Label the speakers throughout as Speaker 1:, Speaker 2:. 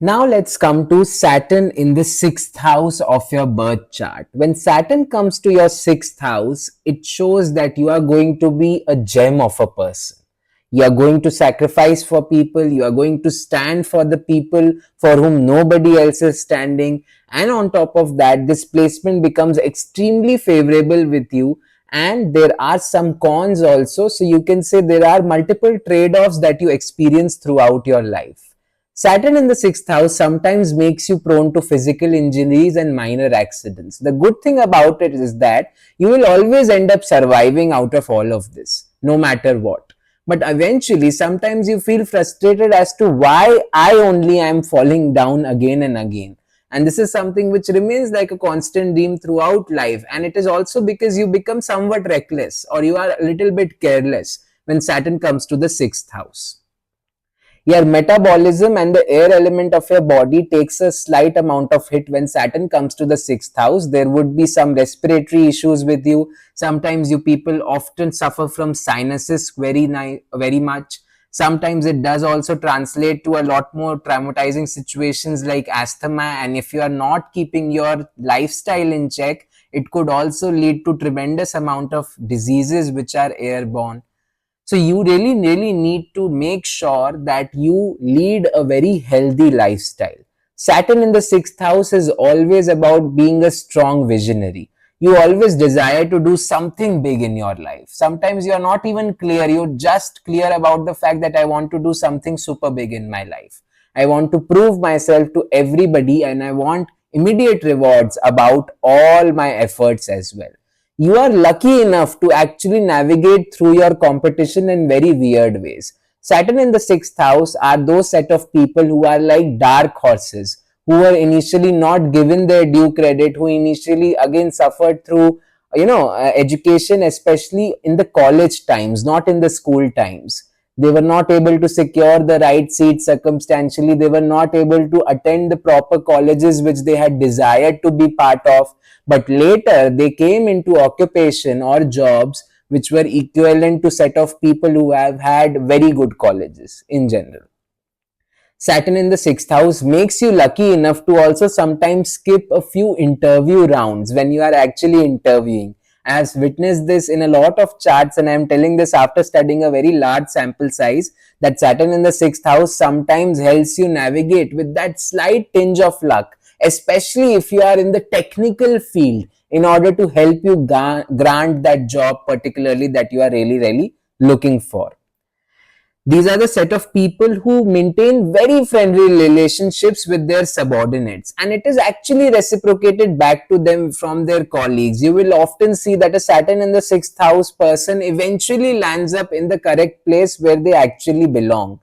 Speaker 1: Now let's come to Saturn in the sixth house of your birth chart. When Saturn comes to your sixth house, it shows that you are going to be a gem of a person. You are going to sacrifice for people. You are going to stand for the people for whom nobody else is standing. And on top of that, this placement becomes extremely favorable with you. And there are some cons also. So you can say there are multiple trade-offs that you experience throughout your life. Saturn in the sixth house sometimes makes you prone to physical injuries and minor accidents. The good thing about it is that you will always end up surviving out of all of this, no matter what. But eventually, sometimes you feel frustrated as to why I only am falling down again and again. And this is something which remains like a constant theme throughout life. And it is also because you become somewhat reckless or you are a little bit careless when Saturn comes to the sixth house. Your metabolism and the air element of your body takes a slight amount of hit when Saturn comes to the sixth house. There would be some respiratory issues with you. Sometimes you people often suffer from sinuses very much. Sometimes it does also translate to a lot more traumatizing situations like asthma. And if you are not keeping your lifestyle in check, it could also lead to tremendous amount of diseases which are airborne. So you really need to make sure that you lead a very healthy lifestyle. Saturn in the sixth house is always about being a strong visionary. You always desire to do something big in your life. Sometimes you're not even clear. You're just clear about the fact that I want to do something super big in my life. I want to prove myself to everybody and I want immediate rewards about all my efforts as well. You are lucky enough to actually navigate through your competition in very weird ways. Saturn in the sixth house are those set of people who are like dark horses, who were initially not given their due credit, who initially again suffered through, education, especially in the college times, not in the school times. They were not able to secure the right seat circumstantially. They were not able to attend the proper colleges which they had desired to be part of. But later they came into occupation or jobs which were equivalent to set of people who have had very good colleges in general. Saturn in the sixth house makes you lucky enough to also sometimes skip a few interview rounds when you are actually interviewing. I have witnessed this in a lot of charts, and I am telling this after studying a very large sample size, that Saturn in the sixth house sometimes helps you navigate with that slight tinge of luck, especially if you are in the technical field, in order to help you grant that job particularly that you are really looking for. These are the set of people who maintain very friendly relationships with their subordinates, and it is actually reciprocated back to them from their colleagues. You will often see that a Saturn in the sixth house person eventually lands up in the correct place where they actually belong.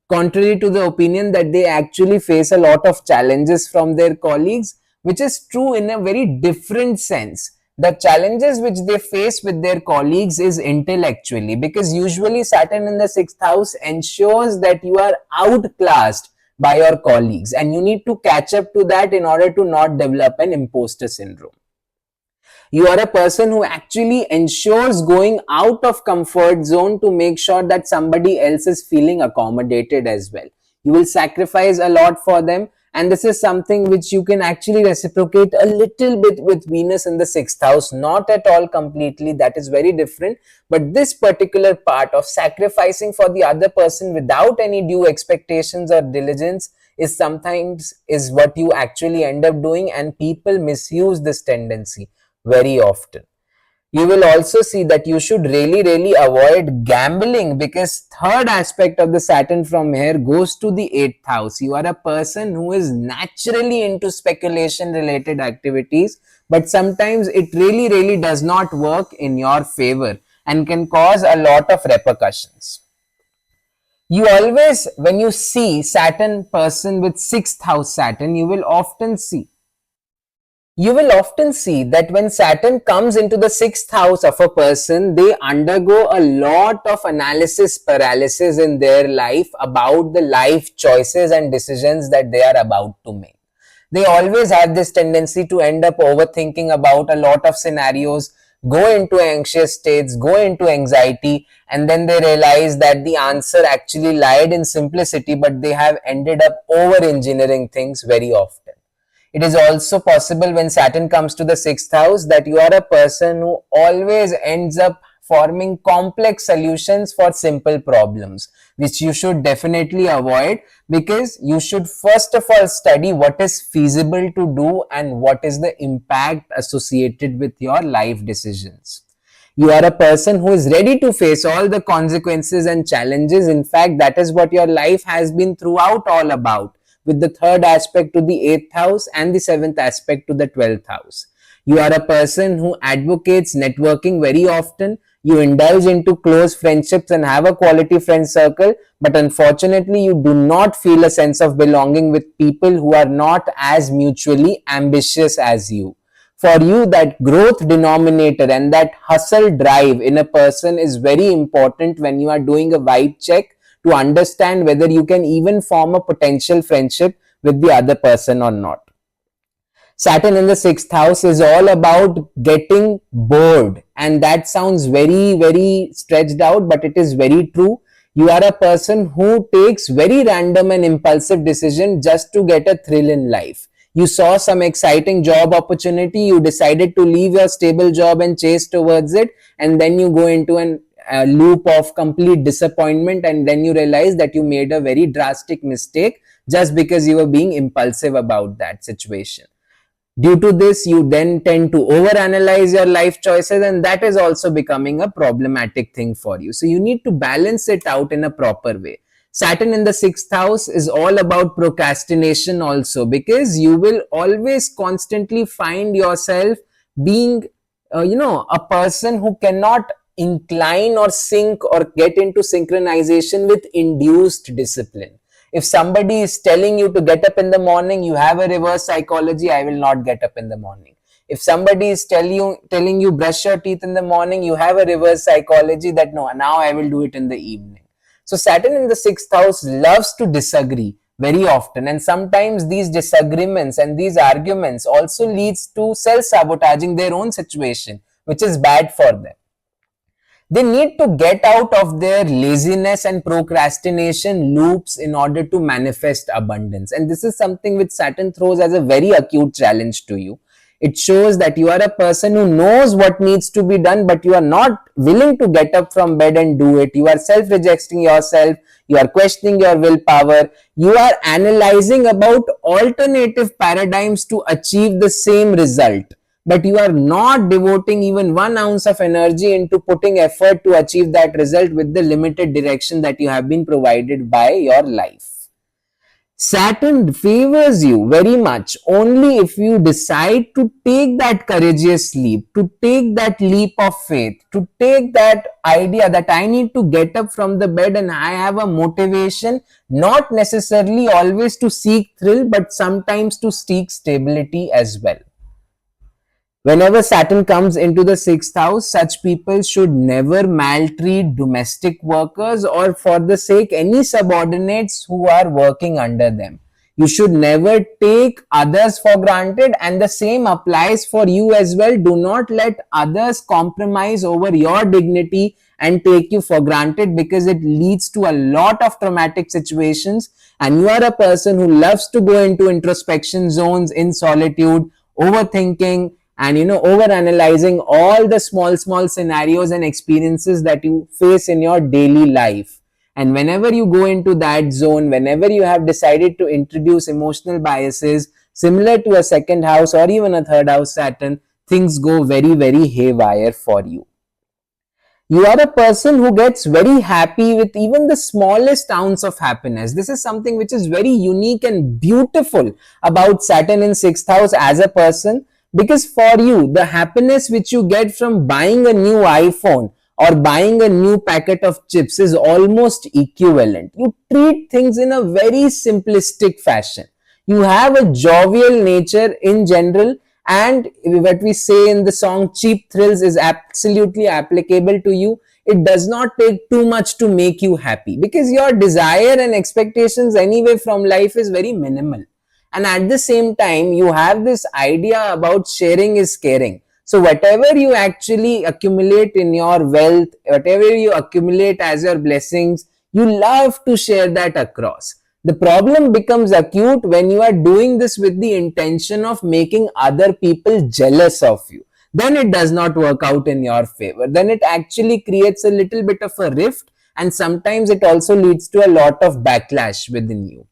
Speaker 1: Contrary to the opinion that they actually face a lot of challenges from their colleagues, which is true in a very different sense. The challenges which they face with their colleagues is intellectually, because usually Saturn in the sixth house ensures that you are outclassed by your colleagues, and you need to catch up to that in order to not develop an imposter syndrome. You are a person who actually ensures going out of comfort zone to make sure that somebody else is feeling accommodated as well. You will sacrifice a lot for them, and this is something which you can actually reciprocate a little bit with Venus in the sixth house, not at all completely, that is very different. But this particular part of sacrificing for the other person without any due expectations or diligence is sometimes is what you actually end up doing, and people misuse this tendency very often. You will also see that you should really avoid gambling, because third aspect of the Saturn from here goes to the eighth house. You are a person who is naturally into speculation related activities, but sometimes it really does not work in your favor and can cause a lot of repercussions. You always, when you see Saturn person with sixth house Saturn, you will often see that when Saturn comes into the sixth house of a person, they undergo a lot of analysis paralysis in their life about the life choices and decisions that they are about to make. They always have this tendency to end up overthinking about a lot of scenarios, go into anxious states, go into anxiety, and then they realize that the answer actually lied in simplicity, but they have ended up over engineering things very often. It is also possible when Saturn comes to the sixth house that you are a person who always ends up forming complex solutions for simple problems, which you should definitely avoid, because you should first of all study what is feasible to do and what is the impact associated with your life decisions. You are a person who is ready to face all the consequences and challenges. In fact, that is what your life has been throughout all about, with the third aspect to the eighth house and the seventh aspect to the 12th house. You are a person who advocates networking very often. You indulge into close friendships and have a quality friend circle, but unfortunately, you do not feel a sense of belonging with people who are not as mutually ambitious as you. For you, that growth denominator and that hustle drive in a person is very important when you are doing a vibe check to understand whether you can even form a potential friendship with the other person or not. Saturn in the sixth house is all about getting bored, and that sounds very, very stretched out, but it is very true. You are a person who takes very random and impulsive decisions just to get a thrill in life. You saw some exciting job opportunity, you decided to leave your stable job and chase towards it, and then you go into a loop of complete disappointment, and then you realize that you made a very drastic mistake just because you were being impulsive about that situation. Due to this, you then tend to overanalyze your life choices, and that is also becoming a problematic thing for you. So you need to balance it out in a proper way. Saturn in the sixth house is all about procrastination also, because you will always constantly find yourself being a person who cannot incline or sync or get into synchronization with induced discipline. If somebody is telling you to get up in the morning, you have a reverse psychology, I will not get up in the morning. If somebody is telling you brush your teeth in the morning, you have a reverse psychology that no, now I will do it in the evening. So Saturn in the sixth house loves to disagree very often, and sometimes these disagreements and these arguments also leads to self-sabotaging their own situation, which is bad for them. They need to get out of their laziness and procrastination loops in order to manifest abundance. And this is something which Saturn throws as a very acute challenge to you. It shows that you are a person who knows what needs to be done, but you are not willing to get up from bed and do it. You are self-rejecting yourself. You are questioning your willpower. You are analyzing about alternative paradigms to achieve the same result, but you are not devoting even 1 ounce of energy into putting effort to achieve that result with the limited direction that you have been provided by your life. Saturn favors you very much only if you decide to take that courageous leap, to take that leap of faith, to take that idea that I need to get up from the bed and I have a motivation, not necessarily always to seek thrill, but sometimes to seek stability as well. Whenever Saturn comes into the sixth house, such people should never maltreat domestic workers or for the sake any subordinates who are working under them. You should never take others for granted, and the same applies for you as well. Do not let others compromise over your dignity and take you for granted, because it leads to a lot of traumatic situations, and you are a person who loves to go into introspection zones in solitude, overthinking, and over analyzing all the small scenarios and experiences that you face in your daily life. And whenever you go into that zone, whenever you have decided to introduce emotional biases similar to a second house or even a third house Saturn, things go very, very haywire for you. You are a person who gets very happy with even the smallest ounce of happiness. This is something which is very unique and beautiful about Saturn in sixth house as a person, because for you, the happiness which you get from buying a new iPhone or buying a new packet of chips is almost equivalent. You treat things in a very simplistic fashion. You have a jovial nature in general, and what we say in the song cheap thrills is absolutely applicable to you. It does not take too much to make you happy, because your desire and expectations anyway from life is very minimal. And at the same time, you have this idea about sharing is caring. So whatever you actually accumulate in your wealth, whatever you accumulate as your blessings, you love to share that across. The problem becomes acute when you are doing this with the intention of making other people jealous of you. Then it does not work out in your favor. Then it actually creates a little bit of a rift, and sometimes it also leads to a lot of backlash within you.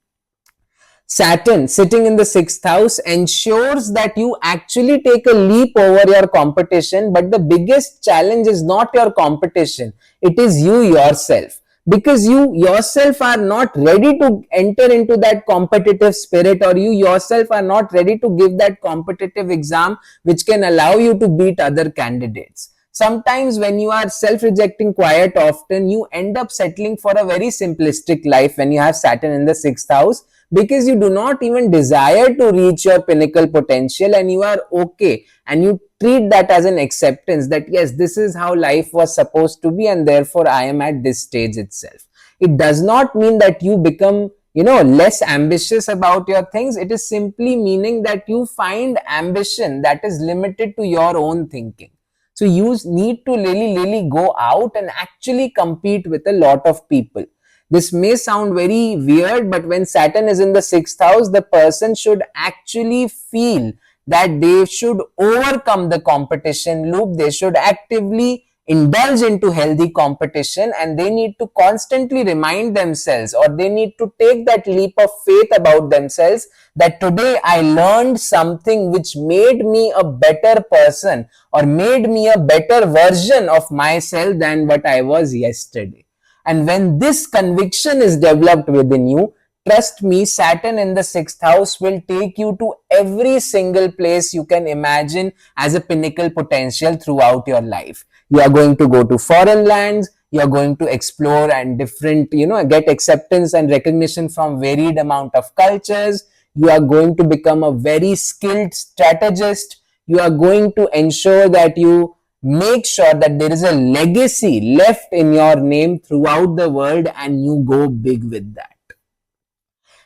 Speaker 1: Saturn sitting in the sixth house ensures that you actually take a leap over your competition, but the biggest challenge is not your competition, it is you yourself. Because you yourself are not ready to enter into that competitive spirit, or you yourself are not ready to give that competitive exam which can allow you to beat other candidates. Sometimes when you are self-rejecting quite often, you end up settling for a very simplistic life when you have Saturn in the sixth house, because you do not even desire to reach your pinnacle potential, and you are okay, and you treat that as an acceptance that yes, this is how life was supposed to be, and therefore I am at this stage itself. It does not mean that you become less ambitious about your things. It is simply meaning that you find ambition that is limited to your own thinking. So you need to really go out and actually compete with a lot of people. This may sound very weird, but when Saturn is in the sixth house, the person should actually feel that they should overcome the competition loop. They should actively indulge into healthy competition, and they need to constantly remind themselves, or they need to take that leap of faith about themselves, that today I learned something which made me a better person, or made me a better version of myself than what I was yesterday. And when this conviction is developed within you, trust me, Saturn in the sixth house will take you to every single place you can imagine as a pinnacle potential throughout your life. You are going to go to foreign lands, you are going to explore and get acceptance and recognition from varied amount of cultures. You are going to become a very skilled strategist. You are going to ensure that you make sure that there is a legacy left in your name throughout the world, and you go big with that.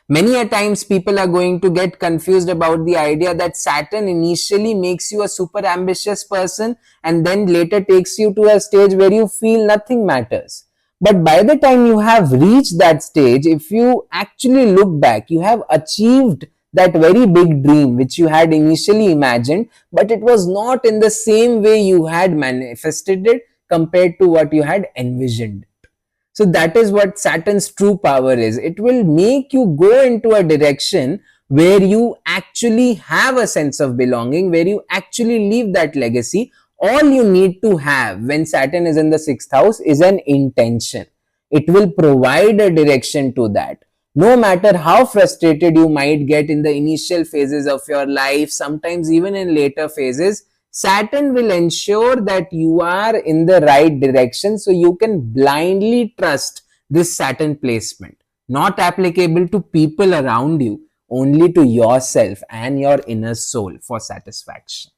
Speaker 1: Many a times people are going to get confused about the idea that Saturn initially makes you a super ambitious person and then later takes you to a stage where you feel nothing matters. But by the time you have reached that stage, if you actually look back, you have achieved that very big dream which you had initially imagined, but it was not in the same way you had manifested it compared to what you had envisioned. So that is what Saturn's true power is. It will make you go into a direction where you actually have a sense of belonging, where you actually leave that legacy. All you need to have when Saturn is in the sixth house is an intention. It will provide a direction to that. No matter how frustrated you might get in the initial phases of your life, sometimes even in later phases, Saturn will ensure that you are in the right direction, so you can blindly trust this Saturn placement. Not applicable to people around you, only to yourself and your inner soul for satisfaction.